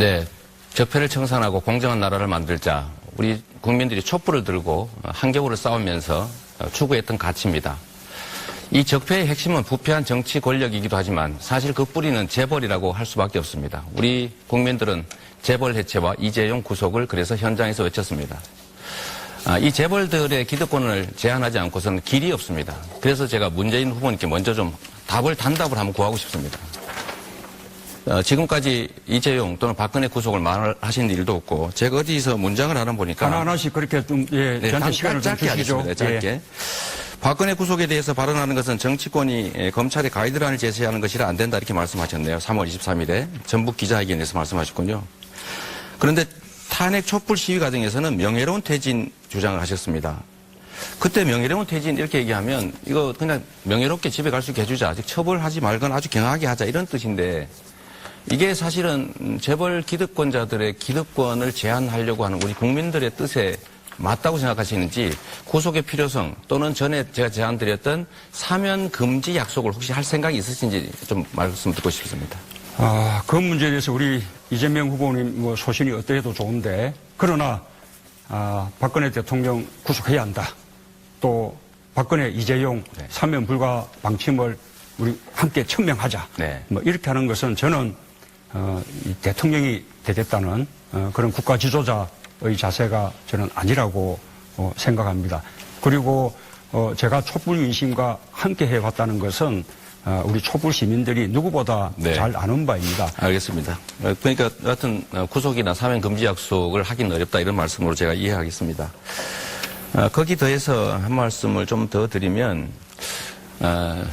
네, 적폐를 청산하고 공정한 나라를 만들자. 우리 국민들이 촛불을 들고 한겨울을 싸우면서 추구했던 가치입니다. 이 적폐의 핵심은 부패한 정치 권력이기도 하지만 사실 그 뿌리는 재벌이라고 할 수밖에 없습니다. 우리 국민들은 재벌 해체와 이재용 구속을 그래서 현장에서 외쳤습니다. 이 재벌들의 기득권을 제한하지 않고서는 길이 없습니다. 그래서 제가 문재인 후보님께 먼저 좀 단답을 한번 구하고 싶습니다. 지금까지 이재용 또는 박근혜 구속을 말하신 일도 없고 제가 어디서 문장을 하나 보니까 하나하나씩 그렇게 좀 저한테 시간을 좀 주시죠. 짧게. 예. 박근혜 구속에 대해서 발언하는 것은 정치권이 검찰에 가이드라인을 제시하는 것이라 안 된다 이렇게 말씀하셨네요. 3월 23일에 전북 기자회견에서 말씀하셨군요. 그런데 탄핵 촛불 시위 과정에서는 명예로운 퇴진 주장을 하셨습니다. 그때 명예로운 퇴진 이렇게 얘기하면 이거 그냥 명예롭게 집에 갈 수 있게 해주자. 즉 처벌하지 말거나 아주 경하게 하자 이런 뜻인데 이게 사실은 재벌 기득권자들의 기득권을 제한하려고 하는 우리 국민들의 뜻에 맞다고 생각하시는지 구속의 필요성 또는 전에 제가 제안드렸던 사면 금지 약속을 혹시 할 생각이 있으신지 좀 말씀 듣고 싶습니다. 그 문제에 대해서 우리 이재명 후보님 소신이 어떠해도 좋은데 그러나 박근혜 대통령 구속해야 한다. 또 박근혜 이재용 네. 사면 불가 방침을 우리 함께 천명하자. 네. 이렇게 하는 것은 저는 이 대통령이 되겠다는 그런 국가 지도자의 자세가 저는 아니라고 생각합니다. 그리고 제가 촛불 민심과 함께 해왔다는 것은 우리 촛불 시민들이 누구보다 네. 잘 아는 바입니다. 알겠습니다. 그러니까 여하튼 구속이나 사면 금지 약속을 하기는 어렵다 이런 말씀으로 제가 이해하겠습니다. 거기 더해서 한 말씀을 좀 더 드리면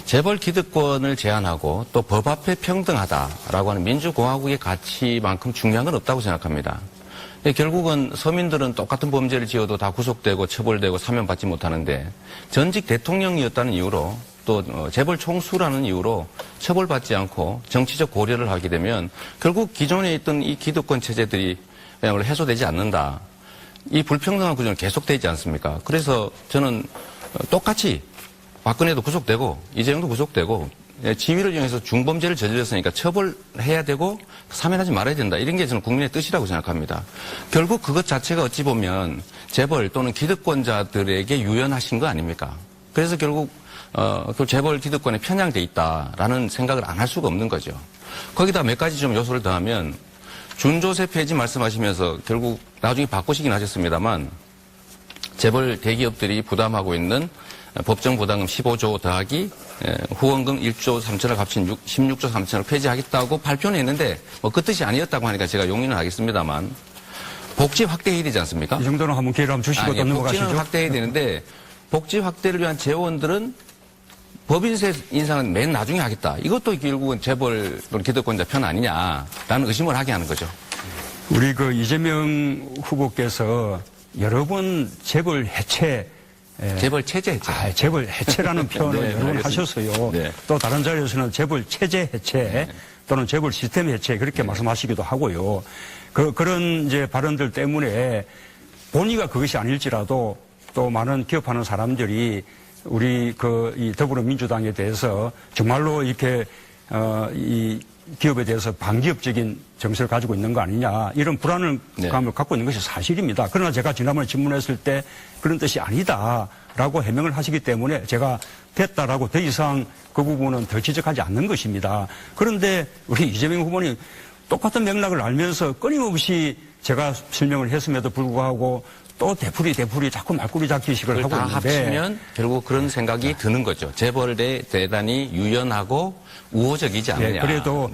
재벌 기득권을 제한하고 또 법 앞에 평등하다라고 하는 민주공화국의 가치만큼 중요한 건 없다고 생각합니다. 결국은 서민들은 똑같은 범죄를 지어도 다 구속되고 처벌되고 사면받지 못하는데 전직 대통령이었다는 이유로 또 재벌 총수라는 이유로 처벌받지 않고 정치적 고려를 하게 되면 결국 기존에 있던 이 기득권 체제들이 그야말로 해소되지 않는다. 이 불평등한 구조는 계속되지 않습니까? 그래서 저는 똑같이 박근혜도 구속되고 이재용도 구속되고 지위를 이용해서 중범죄를 저질렀으니까 처벌해야 되고 사면하지 말아야 된다. 이런 게 저는 국민의 뜻이라고 생각합니다. 결국 그것 자체가 어찌 보면 재벌 또는 기득권자들에게 유연하신 거 아닙니까? 그래서 결국 그 재벌 기득권에 편향돼 있다라는 생각을 안 할 수가 없는 거죠. 거기다 몇 가지 좀 요소를 더하면 준조세 폐지 말씀하시면서 결국 나중에 바꾸시긴 하셨습니다만 재벌 대기업들이 부담하고 있는 법정 부담금 15조 더하기 후원금 1조 3천억 합친 16조 3천억 폐지하겠다고 발표는 했는데 그 뜻이 아니었다고 하니까 제가 용인은 하겠습니다만 복지 확대해야 되지 않습니까? 이 정도는 한번 기회를 한번 주시고 또 넘어가시죠. 복지는 확대해야 되는데 복지 확대를 위한 재원들은 법인세 인상은 맨 나중에 하겠다. 이것도 결국은 재벌 또는 기득권자 편 아니냐라는 의심을 하게 하는 거죠. 우리 이재명 후보께서 여러 번 재벌 해체 재벌 체제 해체. 재벌 해체라는 표현을 네, 여러 번 알겠습니다. 하셨어요. 네. 또 다른 자리에서는 재벌 체제 해체 또는 재벌 시스템 해체 그렇게 말씀하시기도 하고요. 그런 이제 발언들 때문에 본의가 그것이 아닐지라도 또 많은 기업하는 사람들이 우리 이 더불어민주당에 대해서 정말로 이렇게 이 기업에 대해서 반기업적인 정서를 가지고 있는 거 아니냐 이런 불안감을 네. 갖고 있는 것이 사실입니다. 그러나 제가 지난번에 질문했을 때 그런 뜻이 아니다라고 해명을 하시기 때문에 제가 됐다라고 더 이상 그 부분은 더 지적하지 않는 것입니다. 그런데 우리 이재명 후보님 똑같은 맥락을 알면서 끊임없이 제가 설명을 했음에도 불구하고 또 되풀이 자꾸 말꼬리 잡기식을 하고 다 있는데 합치면 결국 그런 생각이 드는 거죠. 재벌에 대단히 유연하고 우호적이지 않느냐. 네, 그래도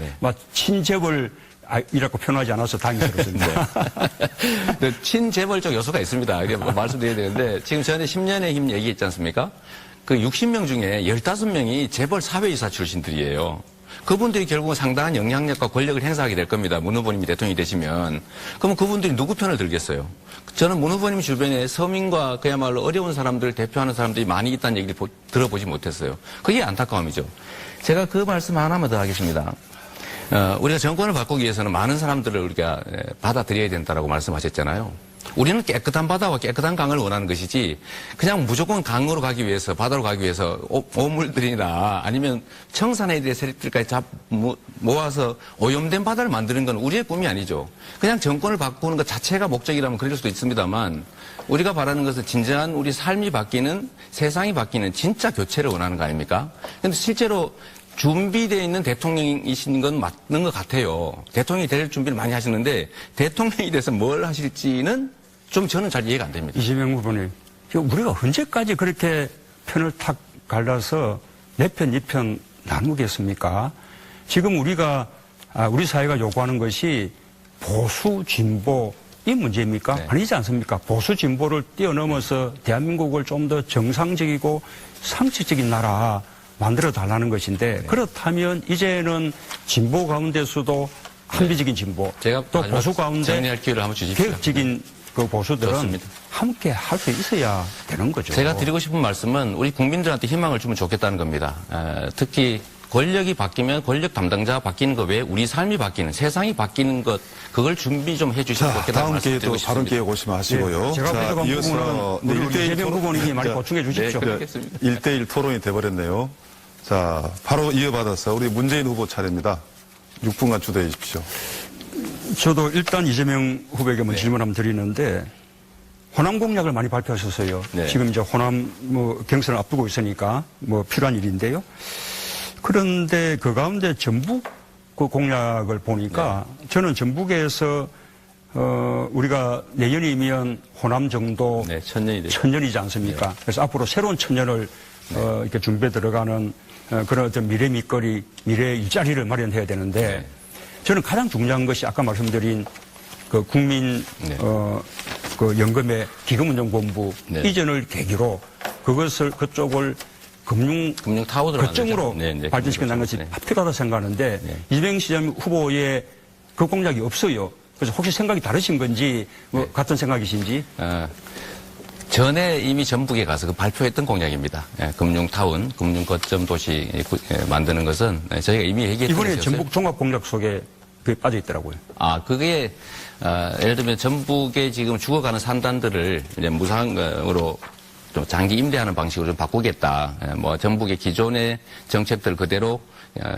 친재벌이라고 표현하지 않아서 다행스럽습니다. 네, 친재벌적 요소가 있습니다. 이게 말씀드려야 되는데 지금 전에 10년의 힘 얘기했지 않습니까? 그 60명 중에 15명이 재벌 사회이사 출신들이에요. 그분들이 결국은 상당한 영향력과 권력을 행사하게 될 겁니다. 문 후보님이 대통령이 되시면. 그러면 그분들이 누구 편을 들겠어요? 저는 문 후보님 주변에 서민과 그야말로 어려운 사람들을 대표하는 사람들이 많이 있다는 얘기를 들어보지 못했어요. 그게 안타까움이죠. 제가 그 말씀 하나만 더 하겠습니다. 우리가 정권을 바꾸기 위해서는 많은 사람들을 우리가 받아들여야 된다라고 말씀하셨잖아요. 우리는 깨끗한 바다와 깨끗한 강을 원하는 것이지 그냥 무조건 강으로 가기 위해서 바다로 가기 위해서 오물들이나 아니면 청산해야 될 세력들까지 다 모아서 오염된 바다를 만드는 건 우리의 꿈이 아니죠. 그냥 정권을 바꾸는 것 자체가 목적이라면 그럴 수도 있습니다만 우리가 바라는 것은 진정한 우리 삶이 바뀌는 세상이 바뀌는 진짜 교체를 원하는 거 아닙니까? 그런데 실제로 준비되어 있는 대통령이신 건 맞는 것 같아요. 대통령이 될 준비를 많이 하시는데 대통령이 돼서 뭘 하실지는 좀 저는 잘 이해가 안 됩니다. 이재명 후보님, 우리가 언제까지 그렇게 편을 탁 갈라서 내 편, 네 편 나누겠습니까? 지금 우리 사회가 요구하는 것이 보수, 진보, 이 문제입니까? 네. 아니지 않습니까? 보수, 진보를 뛰어넘어서 대한민국을 좀 더 정상적이고 상식적인 나라 만들어 달라는 것인데 네. 그렇다면 이제는 진보 가운데서도 합리적인 진보, 제가 또 보수 가운데 정리할 기회를 한번 주십시오. 개혁적인 그 보수들은 좋습니다. 함께 할 수 있어야 되는 거죠. 제가 드리고 싶은 말씀은 우리 국민들한테 희망을 주면 좋겠다는 겁니다. 특히 권력이 바뀌면 권력 담당자가 바뀌는 것 외에 우리 삶이 바뀌는 세상이 바뀌는 것 그걸 준비 좀 해주시면 자, 좋겠다는 다음 말씀 기회도 드리고 발언 싶습니다. 기회 고시면 하시고요. 예, 제가 부족한 부분은 우리 이재명 후보님이 많이 보충해 주십시오. 네, 그렇겠습니다. 1대1 토론이 돼버렸네요. 자, 바로 이어받아서 우리 문재인 후보 차례입니다. 6분간 주도해 주십시오. 저도 일단 이재명 후보에게 뭐 질문 한번 드리는데 호남 공약을 많이 발표하셨어요. 네. 지금 이제 호남 경선을 앞두고 있으니까 필요한 일인데요. 그런데 그 가운데 전북 그 공약을 보니까 저는 전북에서 우리가 내년이면 호남 정도 네, 천년이 되죠. 천년이지 않습니까? 그래서 앞으로 새로운 천년을 이렇게 준비해 들어가는 그런 어떤 미래 밑거리, 미래 일자리를 마련해야 되는데 저는 가장 중요한 것이 아까 말씀드린 그 국민 그 연금의 기금운용본부 이전을 계기로 그쪽을 금융 타워들어 거점으로 발전시킨다는 것이 필요하다 생각하는데 이재명 시장 후보의 그 공약이 없어요. 그래서 혹시 생각이 다르신 건지 같은 생각이신지? 전에 이미 전북에 가서 그 발표했던 공약입니다. 금융타운, 금융거점 도시 만드는 것은 저희가 이미 얘기했던 이번에 것이었어요. 전북 종합공약 속에 그게 빠져 있더라고요. 그게 예를 들면 전북에 지금 죽어가는 산단들을 이제 무상으로 좀 장기 임대하는 방식으로 좀 바꾸겠다. 뭐 전북의 기존의 정책들 그대로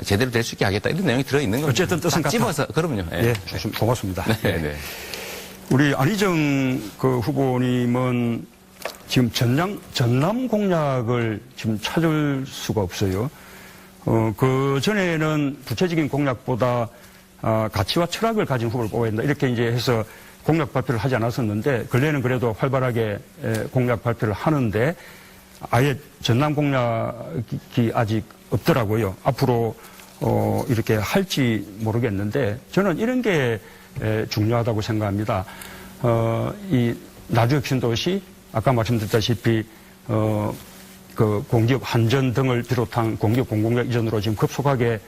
제대로 될 수 있게 하겠다. 이런 내용이 들어있는 겁니다. 어쨌든 뜻은 같다. 집어서 그럼요. 예, 고맙습니다. 네. 우리 안희정 그 후보님은 지금 전남 공약을 지금 찾을 수가 없어요. 그 전에는 구체적인 공약보다 가치와 철학을 가진 후보를 뽑아야 된다. 이렇게 이제 해서 공약 발표를 하지 않았었는데 근래는 그래도 활발하게 공약 발표를 하는데 아예 전남 공약이 아직 없더라고요. 앞으로 이렇게 할지 모르겠는데 저는 이런 게 중요하다고 생각합니다. 이 나주혁신도시 아까 말씀드렸다시피 그 공기업 한전 등을 비롯한 공기업 공공역 이전으로 지금 급속하게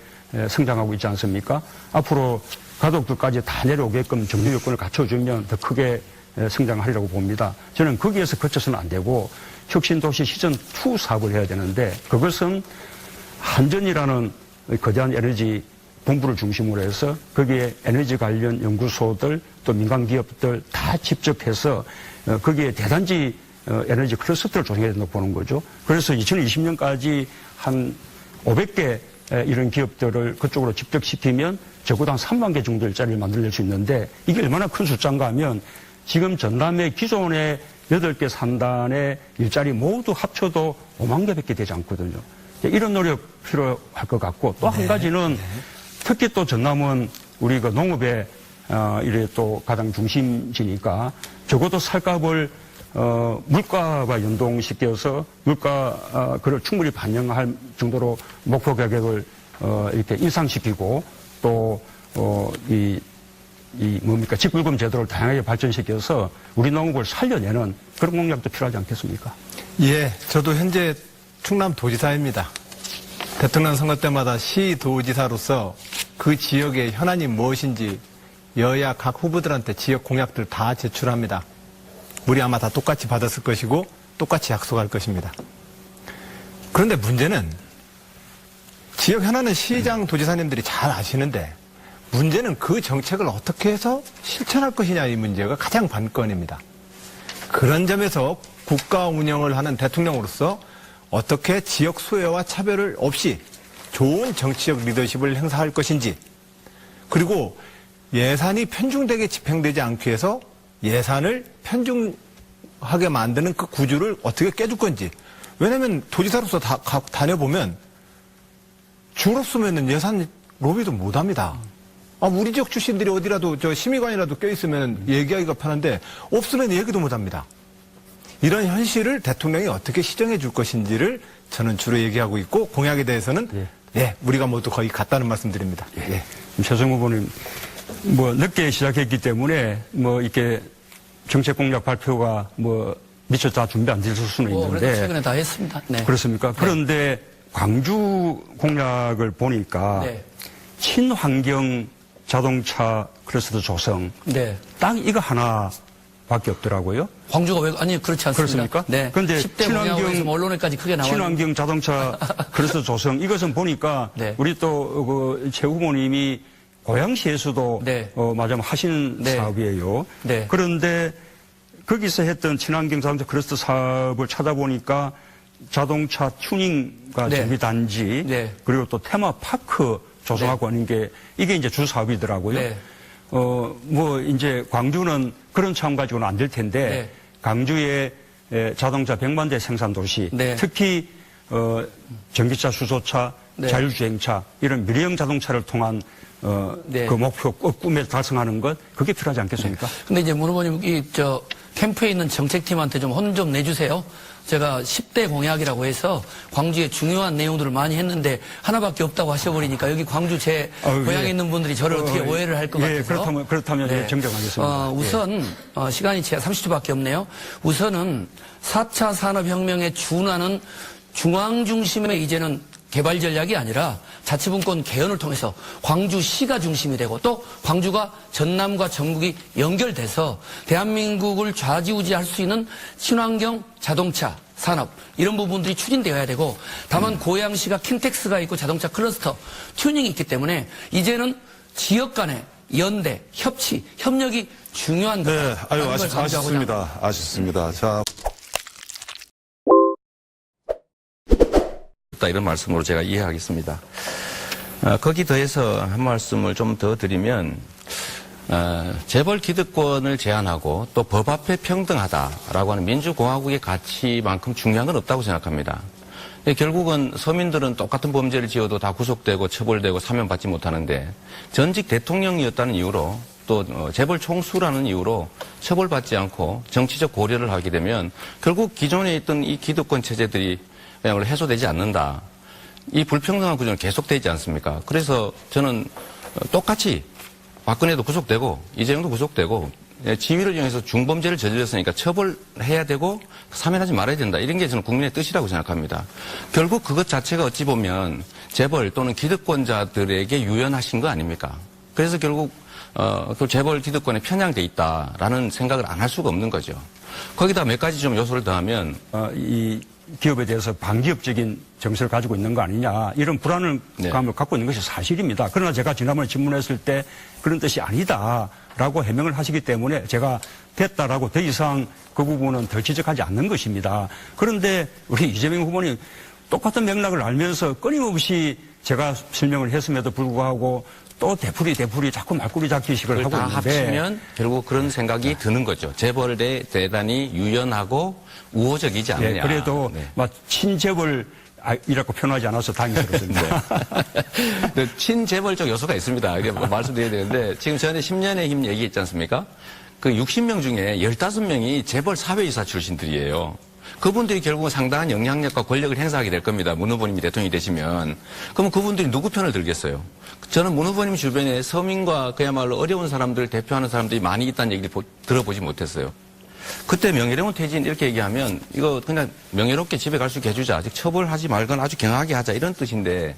성장하고 있지 않습니까? 앞으로 가족들까지 다 내려오게끔 정규 요건을 갖춰주면 더 크게 성장하리라고 봅니다. 저는 거기에서 그쳐서는 안 되고 혁신도시 시즌2 사업을 해야 되는데 그것은 한전이라는 거대한 에너지 본부를 중심으로 해서 거기에 에너지 관련 연구소들 또 민간 기업들 다 집적해서 거기에 대단지 에너지 클러스터를 조성해야 된다고 보는 거죠. 그래서 2020년까지 한 500개 이런 기업들을 그쪽으로 집적시키면 적어도 한 3만 개 정도 일자리를 만들어낼 수 있는데 이게 얼마나 큰 숫자인가 하면 지금 전남의 기존의 8개 산단의 일자리 모두 합쳐도 5만 개밖에 되지 않거든요. 이런 노력 필요할 것 같고 또 한 가지는 특히 또 전남은 우리 그 농업에 이래 또 가장 중심지니까 적어도 살값을 물가와 연동시켜서 물가를 충분히 반영할 정도로 목표 가격을 이렇게 인상시키고 또 뭡니까 직불금 제도를 다양하게 발전시켜서 우리 농업을 살려내는 그런 공약도 필요하지 않겠습니까? 예, 저도 현재 충남도지사입니다. 대통령 선거 때마다 시도지사로서 그 지역의 현안이 무엇인지 여야 각 후보들한테 지역 공약들 다 제출합니다. 우리 아마 다 똑같이 받았을 것이고 똑같이 약속할 것입니다. 그런데 문제는 지역 현안은 시장 도지사님들이 잘 아시는데 문제는 그 정책을 어떻게 해서 실천할 것이냐 이 문제가 가장 관건입니다. 그런 점에서 국가 운영을 하는 대통령으로서 어떻게 지역 수혜와 차별을 없이 좋은 정치적 리더십을 행사할 것인지, 그리고 예산이 편중되게 집행되지 않기 위해서 예산을 편중하게 만드는 그 구조를 어떻게 깨줄 건지. 왜냐면 도지사로서 다녀보면 줄 없으면 예산 로비도 못 합니다. 우리 지역 출신들이 어디라도 심의관이라도 껴있으면 얘기하기가 편한데 없으면 얘기도 못 합니다. 이런 현실을 대통령이 어떻게 시정해 줄 것인지를 저는 주로 얘기하고 있고, 공약에 대해서는 우리가 모두 거의 같다는 말씀드립니다. 최성 후보님, 늦게 시작했기 때문에 이렇게 정책 공약 발표가 미처 다 준비 안 됐을 수는 그래도 있는데. 최근에 다 했습니다. 네. 그렇습니까? 그런데 광주 공약을 보니까 친환경 자동차 클러스터 조성. 네. 딱 이거 하나밖에 없더라고요. 광주가 아니, 그렇지 않습니다. 그렇습니까? 네. 그런데 10대 공약에서 언론에까지 크게 나와요. 친환경 자동차 클러스터 조성. 이것은 보니까 네. 우리 또 최 후보님이 고양시에서도 네. 마지막 하신 네. 사업이에요. 네. 그런데 거기서 했던 친환경 자동차 클러스터 사업을 찾아보니까 자동차 튜닝과 네. 정비 단지, 네. 그리고 또 테마파크 조성하고 하는 게 이게 이제 주 사업이더라고요. 네. 이제 광주는 그런 차원 가지고는 안 될 텐데 네. 광주의 자동차 100만 대 생산 도시, 네. 특히 전기차, 수소차, 네. 자율주행차 이런 미래형 자동차를 통한 네. 그 목표 꿈에 달성하는 것, 그게 필요하지 않겠습니까? 근데 이제 문 후보님, 캠프에 있는 정책팀한테 좀 혼 좀 내주세요. 제가 10대 공약이라고 해서 광주의 중요한 내용들을 많이 했는데 하나밖에 없다고 하셔버리니까 여기 광주 제 고향에 있는 분들이 저를 어떻게 오해를 할 것 같아서. 그렇다면 예, 정정하겠습니다. 우선 시간이 제가 30초밖에 없네요. 우선은 4차 산업혁명에 준하는 중앙 중심의 이제는 개발 전략이 아니라 자치분권 개헌을 통해서 광주시가 중심이 되고, 또 광주가 전남과 전국이 연결돼서 대한민국을 좌지우지할 수 있는 친환경 자동차 산업, 이런 부분들이 추진되어야 되고, 다만 고양시가 킨텍스가 있고 자동차 클러스터 튜닝이 있기 때문에 이제는 지역 간의 연대, 협치, 협력이 중요한 거다. 네, 아쉽습니다. 자. 이런 말씀으로 제가 이해하겠습니다. 거기 더해서 한 말씀을 좀 더 드리면, 재벌 기득권을 제한하고 또 법 앞에 평등하다라고 하는 민주공화국의 가치만큼 중요한 건 없다고 생각합니다. 결국은 서민들은 똑같은 범죄를 지어도 다 구속되고 처벌되고 사면받지 못하는데, 전직 대통령이었다는 이유로 또 재벌 총수라는 이유로 처벌받지 않고 정치적 고려를 하게 되면 결국 기존에 있던 이 기득권 체제들이 해소되지 않는다. 이 불평등한 구조는 계속되지 않습니까? 그래서 저는 똑같이 박근혜도 구속되고 이재용도 구속되고 지위를 이용해서 중범죄를 저질렀으니까 처벌해야 되고 사면하지 말아야 된다. 이런 게 저는 국민의 뜻이라고 생각합니다. 결국 그것 자체가 어찌 보면 재벌 또는 기득권자들에게 유연하신 거 아닙니까? 그래서 결국 그 재벌 기득권에 편향돼 있다라는 생각을 안 할 수가 없는 거죠. 거기다 몇 가지 좀 요소를 더하면 이 기업에 대해서 반기업적인 정서를 가지고 있는 거 아니냐, 이런 불안감을 갖고 있는 것이 사실입니다. 그러나 제가 지난번에 질문했을 때 그런 뜻이 아니다라고 해명을 하시기 때문에 제가 됐다라고 더 이상 그 부분은 더 지적하지 않는 것입니다. 그런데 우리 이재명 후보님 똑같은 맥락을 알면서 끊임없이 제가 설명을 했음에도 불구하고 또 되풀이 자꾸 말꼬리 잡기식을 하고 다 있는데, 합치면 결국 그런 생각이 드는 거죠. 재벌에 대단히 유연하고 우호적이지 않느냐. 그래도 친재벌이라고 표현하지 않아서 다행스럽습니다. 친재벌적 요소가 있습니다. 이게 말씀드려야 되는데, 지금 전에 10년의 힘 얘기했지 않습니까? 그 60명 중에 15명이 재벌 사회이사 출신들이에요. 그분들이 결국은 상당한 영향력과 권력을 행사하게 될 겁니다. 문 후보님이 대통령이 되시면. 그럼 그분들이 누구 편을 들겠어요? 저는 문 후보님 주변에 서민과 그야말로 어려운 사람들을 대표하는 사람들이 많이 있다는 얘기를 들어보지 못했어요. 그때 명예로운 퇴진 이렇게 얘기하면 이거 그냥 명예롭게 집에 갈 수 있게 해주자. 즉 처벌하지 말거나 아주 경하게 하자, 이런 뜻인데,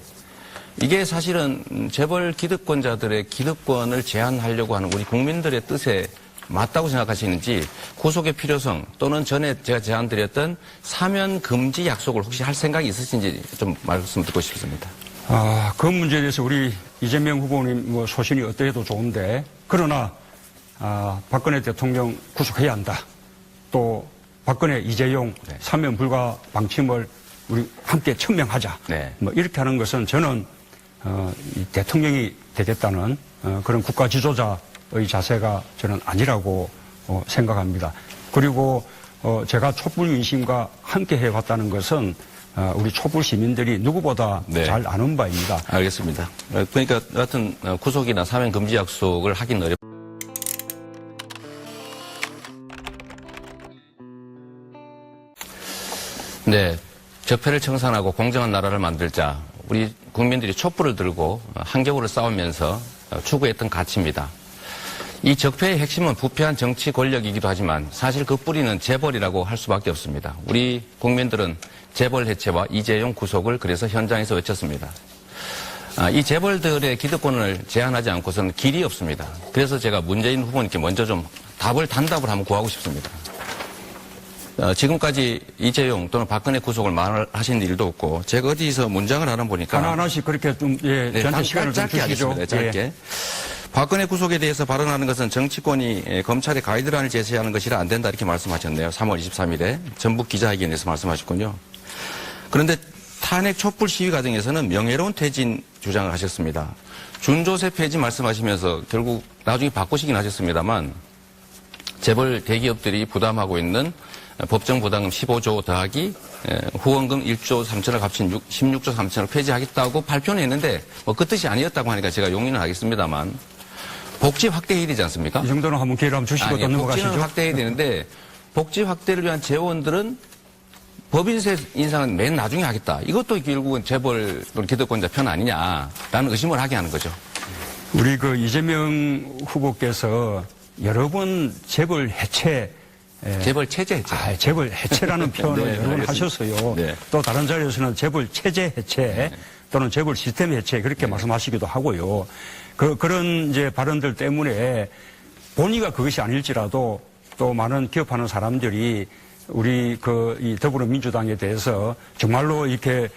이게 사실은 재벌 기득권자들의 기득권을 제한하려고 하는 우리 국민들의 뜻에 맞다고 생각하시는지, 구속의 필요성 또는 전에 제가 제안드렸던 사면 금지 약속을 혹시 할 생각이 있으신지 좀 말씀 듣고 싶습니다. 그 문제에 대해서 우리 이재명 후보님 소신이 어떠해도 좋은데, 그러나 박근혜 대통령 구속해야 한다. 또 박근혜, 이재용 네. 사면 불가 방침을 우리 함께 천명하자. 네. 뭐 이렇게 하는 것은 저는 이 대통령이 되겠다는 그런 국가 지도자의 자세가 저는 아니라고 생각합니다. 그리고 제가 촛불 민심과 함께 해왔다는 것은 우리 촛불 시민들이 누구보다 네. 잘 아는 바입니다. 알겠습니다. 그러니까 여하튼 구속이나 사면 금지 약속을 하긴 어렵. 네, 적폐를 청산하고 공정한 나라를 만들자. 우리 국민들이 촛불을 들고 한겨울을 싸우면서 추구했던 가치입니다. 이 적폐의 핵심은 부패한 정치 권력이기도 하지만 사실 그 뿌리는 재벌이라고 할 수밖에 없습니다. 우리 국민들은 재벌 해체와 이재용 구속을 그래서 현장에서 외쳤습니다. 이 재벌들의 기득권을 제한하지 않고서는 길이 없습니다. 그래서 제가 문재인 후보님께 먼저 좀 단답을 한번 구하고 싶습니다. 지금까지 이재용 또는 박근혜 구속을 말하신 일도 없고 제가 어디서 문장을 하나 보니까 하나하나씩 그렇게 좀 저한테 시간을 좀 짧게 주시죠. 하겠습니다. 짧게. 예. 박근혜 구속에 대해서 발언하는 것은 정치권이 검찰의 가이드라인을 제시하는 것이라 안 된다 이렇게 말씀하셨네요. 3월 23일에 전북 기자회견에서 말씀하셨군요. 그런데 탄핵 촛불 시위 과정에서는 명예로운 퇴진 주장을 하셨습니다. 준조세 폐지 말씀하시면서 결국 나중에 바꾸시긴 하셨습니다만 재벌 대기업들이 부담하고 있는 법정 부담금 15조 더하기 후원금 1조 3천을 합친 16조 3천을 폐지하겠다고 발표는 했는데 뭐 그 뜻이 아니었다고 하니까 제가 용인을 하겠습니다만 복지 확대해야 되지 않습니까? 이 정도는 한번 기회를 한번 주시고 또 넘어가시죠. 복지는 확대해야 되는데 복지 확대를 위한 재원들은 법인세 인상은 맨 나중에 하겠다. 이것도 결국은 재벌 또는 기득권자 편 아니냐라는 의심을 하게 하는 거죠. 우리 그 이재명 후보께서 여러 번 재벌 해체 재벌 체제 해체. 재벌 해체라는 표현을 네, 여러 번 알겠습니다. 하셨어요. 네. 또 다른 자리에서는 재벌 체제 해체 또는 재벌 시스템 해체 그렇게 말씀하시기도 하고요. 그런 이제 발언들 때문에 본의가 그것이 아닐지라도 또 많은 기업하는 사람들이 우리 이 더불어민주당에 대해서 정말로 이렇게